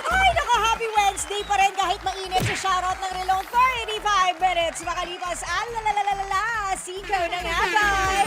Ay, nako, happy Wednesday pa rin kahit mainit sa shoutout ng relong 35 minutes makalipas ang lalalala, 5 ng hapon.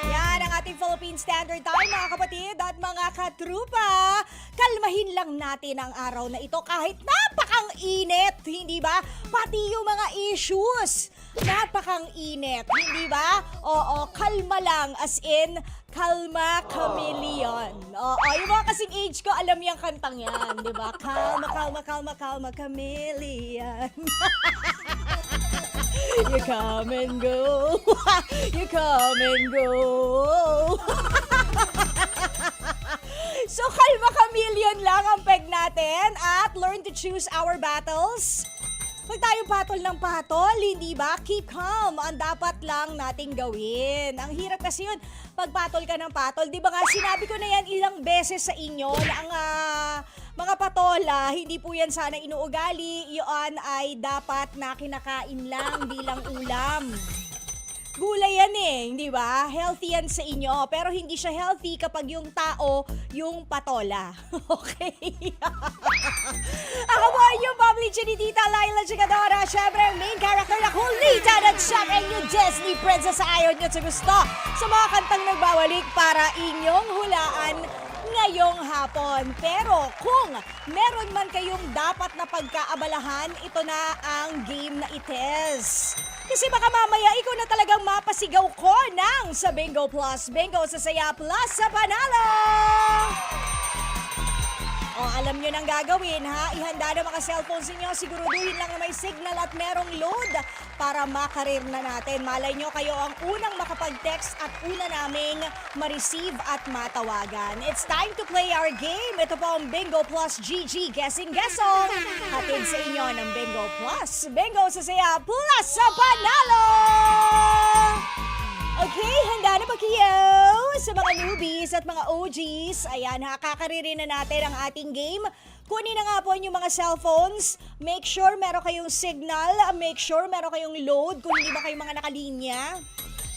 Yan ang ating Philippine Standard Time, mga kapatid at mga katrupa. Kalmahin lang natin ang araw na ito kahit napakang init, hindi ba? Pati yung mga issues, napakang init, hindi ba? Oo, kalma lang, as in, kalma chameleon. Oo, yung mga kasing age ko, alam yung kantang yan, di ba? Kalma, kalma, kalma, kalma, chameleon. You come and go. You come and go. So, kalma chameleon lang ang peg natin at learn to choose our battles. Pag tayo patol ng patol, hindi ba? Keep calm ang dapat lang nating gawin. Ang hirap kasi yun, pag patol ka ng patol. Di ba nga, sinabi ko na yan ilang beses sa inyo na ang mga patola, hindi po yan sana inuugali. Yun ay dapat na kinakain lang bilang ulam. Gulay yan hindi ba? Healthy yan sa inyo. Pero hindi siya healthy kapag yung tao, yung patola. Okay? Ako po yung bubbly chinitita, Laila Chigadora. Siyempre, ang main character na kulitan at siyempre yung Disney princess sa ayaw nyo sa gusto. Sa mga kantang nagbawalik para inyong hulaan ngayong hapon. Pero kung meron man kayong dapat na pagkaabalahan, ito na ang game na ites. Kasi baka mamaya ikaw na talagang mapasigaw ko ng sa Bingo Plus. Bingo sa Saya Plus sa Panalo! O, alam nyo nang gagawin, ha? Ihanda na mga cellphones ninyo. Siguruduhin lang na may signal at merong load para makarir na natin. Malay nyo, kayo ang unang makapag-text at una naming ma-receive at matawagan. It's time to play our game. Ito po ang Bingo Plus GG Guessing Guessong. Hatid sa inyo ng Bingo Plus. Bingo sa Saya Plus sa Panalo! Okay, handa na ba kayo? Sa mga newbies at mga OGs, ayan ha, kakaririn na natin ang ating game. Kunin na nga po yung mga cellphones. Make sure meron kayong signal. Make sure meron kayong load kung hindi ba kayo mga nakalinya.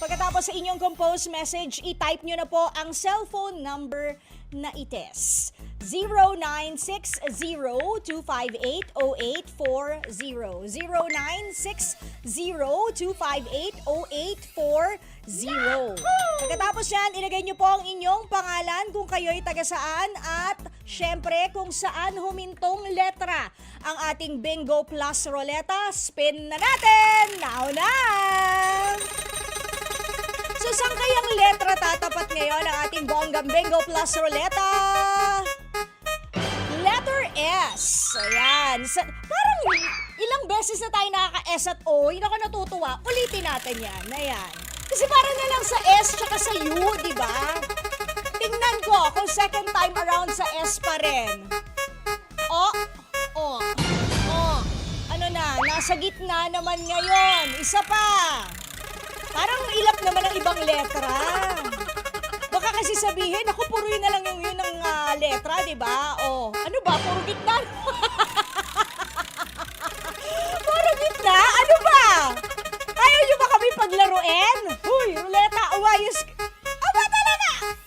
Pagkatapos sa inyong compose message, i-type nyo na po ang cellphone number na ites. 0960-258-0840. 0960-258-0840. Pagkatapos yan, ilagay nyo po ang inyong pangalan kung kayo'y taga saan at syempre kung saan humintong letra ang ating Bingo Plus Roleta. Spin na natin! Now na! So, saan kayang letra tatapat ngayon ang ating bonggang Bingo Plus Roleta? Letter S. Ayan. Parang ilang beses na tayo nakaka-S at O. Hindi ako natutuwa. Ulitin natin yan. Ayan. Kasi parang na lang sa S tsaka sa U, di ba? Tingnan ko kung second time around sa S pa rin. Ano na? Nasa gitna naman ngayon. Isa pa. Parang ilap naman ang ibang letra. Baka kasi sabihin, ako puro yun na lang yung yun ng letra, di ba? Ano ba? Puro gitna? Puro gitna? Ano ba? Ayaw nyo ba kami paglaruin? Huy, ruleta, uwayos. Aba talaga!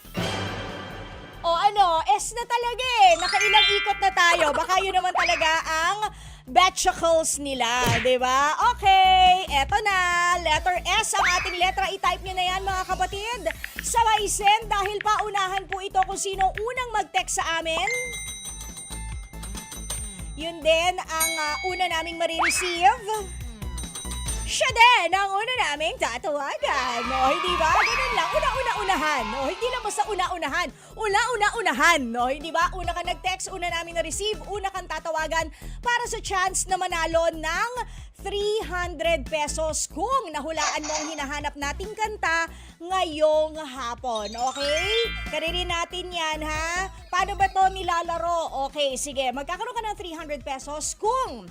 S na talaga Nakailang ikot na tayo. Baka yun naman talaga ang betchacles nila, di ba? Okay, eto na. Letter S ang ating letra. I-type nyo na yan, mga kapatid. Sabay send dahil paunahan po ito kung sino unang mag-text sa amin. Yun din ang una naming marireceive. Siya din ang una naming tatawagan. Hindi ba? Ganun lang. Una-una-unahan. Hindi lang basta una-unahan. Una-una-unahan. Hindi ba? Una ka nag-text, una namin na-receive, una kang tatawagan para sa chance na manalo ng 300 pesos kung nahulaan mo ang hinahanap nating kanta ngayong hapon. Okay? Karirin natin yan, ha? Paano ba to nilalaro? Okay, sige. Magkakaroon ka ng 300 pesos kung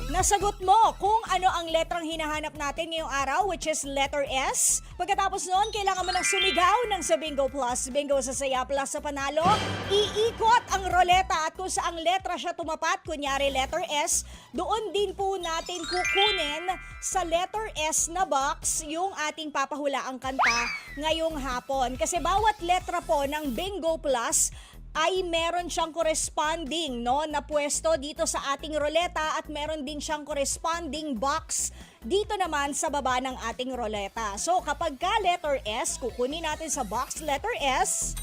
Nasagot mo kung ano ang letrang hinahanap natin ngayong araw, which is letter S. Pagkatapos noon, kailangan mo ng sumigaw ng sa Bingo Plus. Bingo sa Saya Plus sa panalo. Iikot ang roleta at kung saang letra siya tumapat, kunyari letter S, doon din po natin kukunin sa letter S na box yung ating papahulaang kanta ngayong hapon. Kasi bawat letra po ng Bingo Plus ay meron siyang corresponding na pwesto dito sa ating roleta at meron din siyang corresponding box dito naman sa baba ng ating roleta. So kapag ka letter S, kukunin natin sa box letter S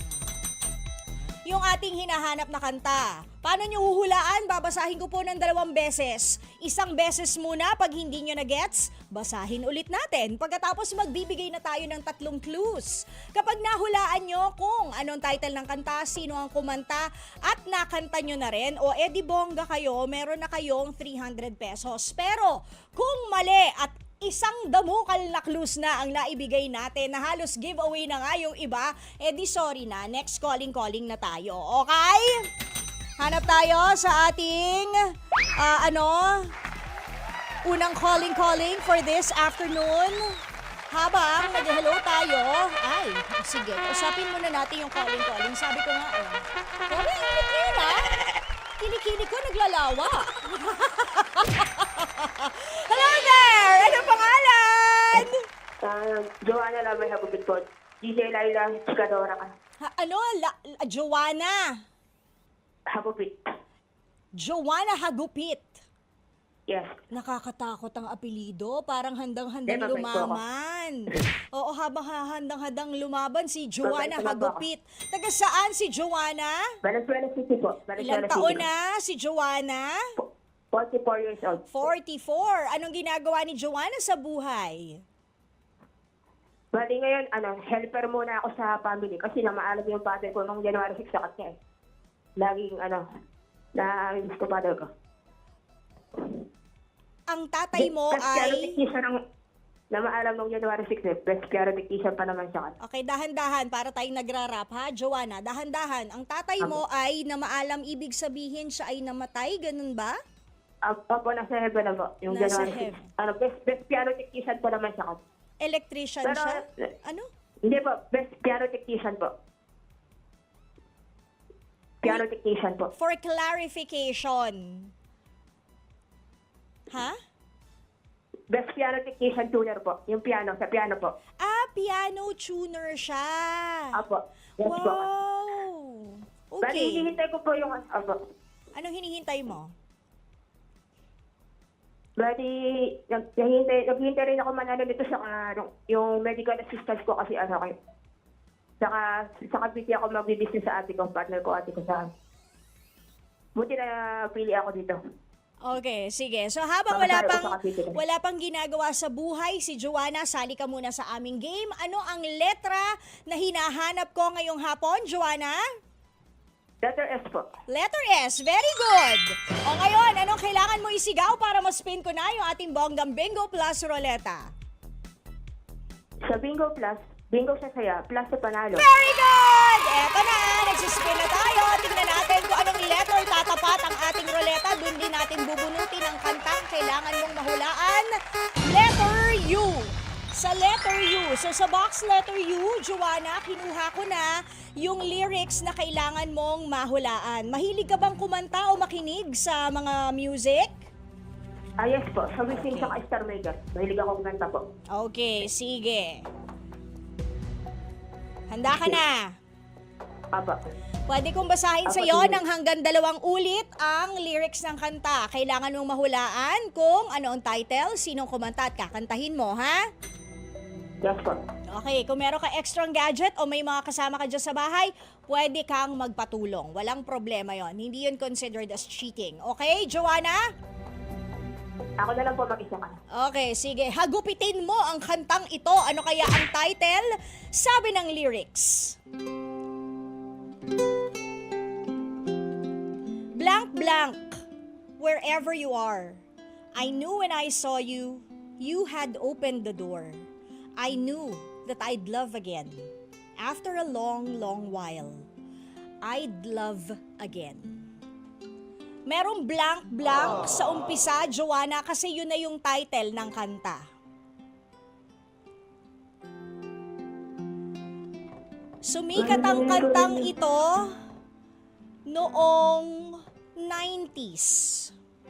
yung ating hinahanap na kanta. Paano nyo huhulaan? Babasahin ko po ng 2 beses. Isang beses muna pag hindi nyo na-gets, basahin ulit natin. Pagkatapos magbibigay na tayo ng 3 clues. Kapag nahulaan nyo kung anong title ng kanta, sino ang kumanta, at nakanta nyo na rin, o edi bongga kayo, meron na kayong 300 pesos. Pero kung mali at isang damukal na clues na ang naibigay natin na halos giveaway na nga yung iba, edi sorry na, next calling na tayo. Okay? Hanap tayo sa ating, unang calling for this afternoon. Habang nag-hello tayo, sige, usapin muna natin yung calling. Sabi ko nga, calling yun ha? Kinikini ko, naglalawa. Hello there! Ano pangalan? Joanna Lamay Hagupit po. DJ Laila Chikadora ka. Joanna. Hagupit. Joanna Hagupit. Yes. Nakakatakot ang apelido. Parang handang-handang Never break po ako. lumaman. Oo, habang handang-handang lumaban si Joanna Babay po ako. Hagupit. Taga saan si Joanna? Valenzuela City po. Ilang taon na si Joanna? 44 years old. 44. Anong ginagawa ni Joanna sa buhay? Bali ngayon, helper muna ako sa family kasi namaalam yung father ko nung January 6 sakat niya eh. Laging, na-miss ko father ko. Ang tatay mo Best piano ay... technician ng namaalam nung January 6 eh. Best piano technician pa naman siya. Okay, dahan-dahan para tayong nagrarap ha, Joanna. Dahan-dahan. Ang tatay mo ay namaalam, ibig sabihin siya ay namatay, ganun ba? Opo, nasa heaven na po. Yung Nasa January 6. heaven. Best piano technician pa naman siya. Electrician Pero, siya? Ano? Hindi po, best piano technician po. Piano technician po. For clarification. Ha? Best piano technician tuner po. Yung piano, sa piano po. Piano tuner siya. Apo. Yes po. Wow. Bali, Okay. hinihintay ko po yung, apo. Anong hinihintay mo? Bali, naghihintay rin ako manalo dito sa, yung medical assistance ko kasi kayo. Saka biti ako magbibusiness sa ate ko, partner ko, ate ko sa buti na pili ako dito. Okay, sige. So habang wala pang ginagawa sa buhay si Joanna, sali ka muna sa aming game. Ano ang letra na hinahanap ko ngayong hapon, Joanna? Letter S po. Letter S. Very good. O ngayon, anong kailangan mo isigaw para ma-spin ko na yung ating bonggang Bingo Plus Roleta? Sa Bingo Plus, Bingo sa Saya, plus sa Panalo. Very good! Eto na, nagsispin na tayo. Tingnan natin kung anong letter tatapat ang ating roleta. Doon din natin bubunutin ang kantang kailangan mong mahulaan. Letter U. Sa letter U. So sa box letter U, Joanna, kinuha ko na yung lyrics na kailangan mong mahulaan. Mahilig ka bang kumanta o makinig sa mga music? Yes po. Sa Wishing sa Star Maker. Mahilig ako kumanta po. Okay, sige. Handa ka na? Apo. Pwede kong basahin sa iyo ng hanggang 2 ulit ang lyrics ng kanta. Kailangan mong mahulaan kung ano ang title, sinong kumanta at kakantahin mo, ha? Yes po. Okay, kung meron ka extra gadget o may mga kasama ka dyan sa bahay, pwede kang magpatulong. Walang problema yon. Hindi yun considered as cheating. Okay, Joanna? Ako na lang po mag-isa ka. Okay, sige. Hagupitin mo ang kantang ito. Ano kaya ang title? Sabi ng lyrics. Blank, blank, wherever you are. I knew when I saw you, you had opened the door. I knew that I'd love again. After a long, long while, I'd love again. Merong blank sa umpisa, Joanna, kasi yun na yung title ng kanta. Sumikat ang kantang ito noong 90s.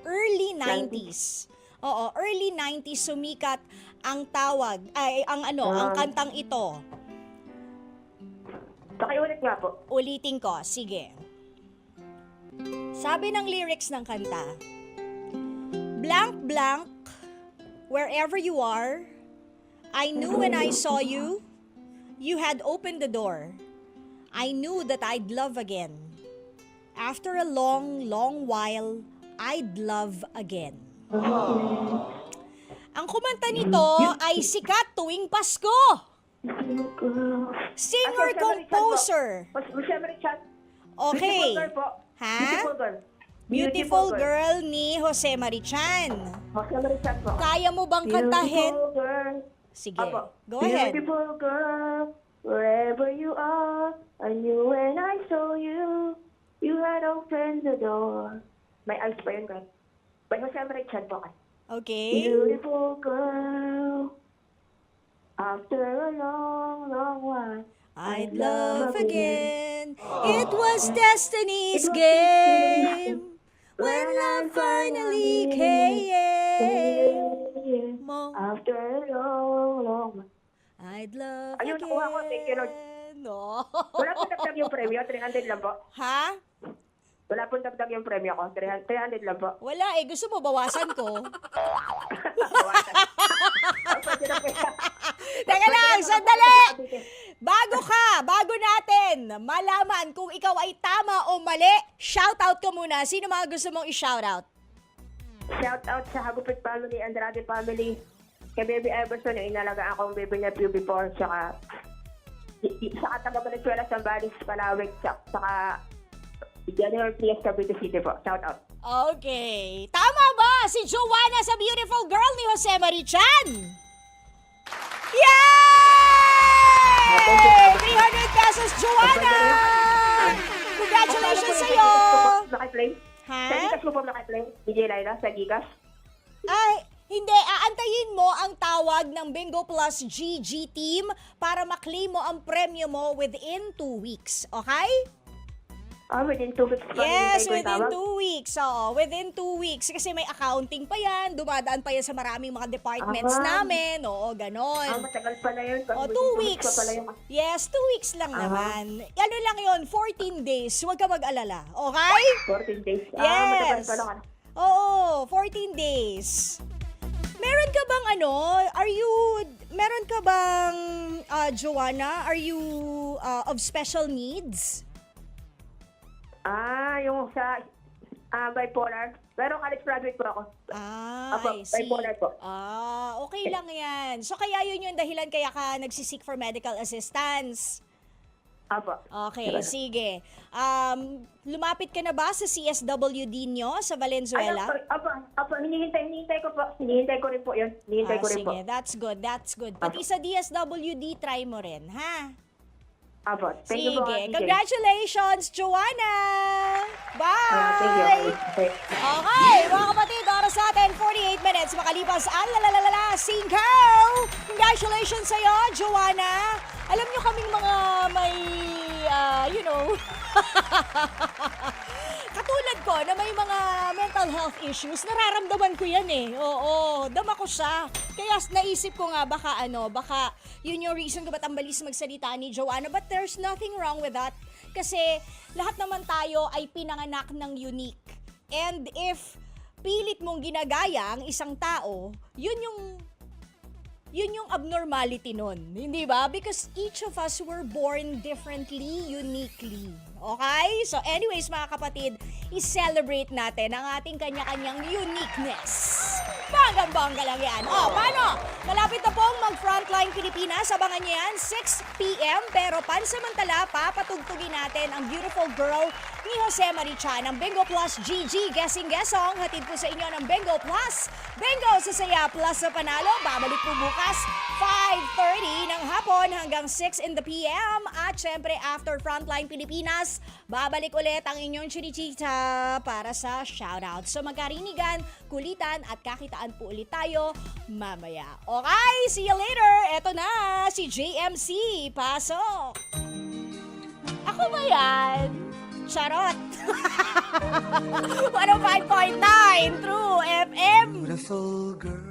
Early 90s. Oo, early 90s sumikat ang tawag, ang kantang ito. Pakiulit nga po. Ulitin ko, sige. Sabi ng lyrics ng kanta, blank blank, wherever you are, I knew when I saw you, you had opened the door. I knew that I'd love again. After a long, long while, I'd love again. Ang kumanta nito ay sikat tuwing Pasko. Singer-composer. Siyempre, chat. Okay. Beautiful girl po. Ha? Beautiful girl. Beautiful Girl ni Jose Marichan. Jose Marichan po. Kaya mo bang kantahin? Beautiful girl. Sige, Apo. go ahead. Beautiful girl, wherever you are, I knew when I saw you, you had opened the door. May eyes pa yun, girl. By Jose Marichan po. Okay. Beautiful girl, after a long, long while, I'd love again. It was destiny's game when I finally came. Mo, After a long, long while. I'd love Ayun, nakuha ko. Thank you, Lord. again. No. Wala po dagdag yung premyo, 300 lang po. Ha? Wala po dagdag yung premyo ko, 300 lang po. Wala eh. Gusto mo bawasan ko? Teka lang, sandali! Bago natin malaman kung ikaw ay tama o mali, shoutout ka muna. Sino mga gusto mong i-shoutout? Shout out sa Hagupit family, Andrade family, kay Baby Everson, yung inalagaan akong baby niya before, saka taga Valenzuela, Zambales, Palawig, saka General Trias, Cavite City po. Shout out. Okay. Tama ba si Joanna sa Beautiful Girl ni Jose Marichan? Yay! 300 pesos, Joanna! Congratulations sa'yo! Naka-play? Ha? Sa Gigas mo po naka-play? DJ Laila, sa Gigas? Ay, hindi. Aantayin mo ang tawag ng Bingo Plus GG team para maklaim mo ang premyo mo within 2 weeks. Okay? Within 2 weeks pa. Yes, hinihintay ko yung within tawag? 2 weeks. Oo, within 2 weeks. Kasi may accounting pa yan. Dumadaan pa yan sa maraming mga departments namin. Oo, ganon. Matagal pala yun. O, 2 weeks. Pa pala yun. Yes, 2 weeks lang naman. Ano lang yun, 14 days. Huwag ka mag-alala. Okay? 14 days. Yes. Matagal pala. Oo, 14 days. Meron ka bang meron ka bang, Joanna, are you of special needs? Yung sa bipolar. Pero college graduate po ako. Apo, I see. bipolar po. Okay lang yan. So kaya yun yung dahilan kaya ka nagsisik for medical assistance. Apo. Okay, sige. Lumapit ka na ba sa CSWD nyo sa Valenzuela? Apo, hinihintay ko po. Hinihintay ko rin po yun. Hinihintay ko rin po. Sige, that's good. Pati sa DSWD, try mo rin, ha? Apo, thank you po. Sige, DJ. congratulations, Joanna! Bye! Thank you. Okay. Okay, mga kapatid, oras natin, 48 minutes, makalipas ang lalalala, 5! Congratulations sa'yo, Joanna! Alam nyo kaming mga may, katulad ko na may mga mental health issues, nararamdaman ko yan eh. Oo, dama ko siya. Kaya naisip ko nga baka yun yung reason ko ba't ang balis magsalita ni Joanna. But there's nothing wrong with that. Kasi lahat naman tayo ay pinanganak ng unique. And if pilit mong ginagaya ang isang tao, yun yung abnormality nun. Hindi ba? Because each of us were born differently, uniquely. Okay? So anyways, mga kapatid, i-celebrate natin ang ating kanya-kanyang uniqueness. Banggang-bangga lang yan. Paano? Malapit na pong mag-Frontline Pilipinas. Abangan niyo yan, 6 p.m. Pero pansamantala, papatugtugin natin ang Beautiful Girl ni Jose Maricha ng Bingo Plus GG Guessing Guessong. Hatid po sa inyo ng Bingo Plus. Bingo sa saya plus sa panalo. Babalik po bukas 5:30 ng hapon hanggang 6 in the PM. At syempre after Frontline Pilipinas, babalik ulit ang inyong chinichita para sa shoutout. So magkarinigan, kulitan at kakitaan po ulit tayo mamaya. Okay, see you later. Eto na, si JMC. Pasok. Ako ba yan? Charot. 105.9 True FM. Beautiful girl.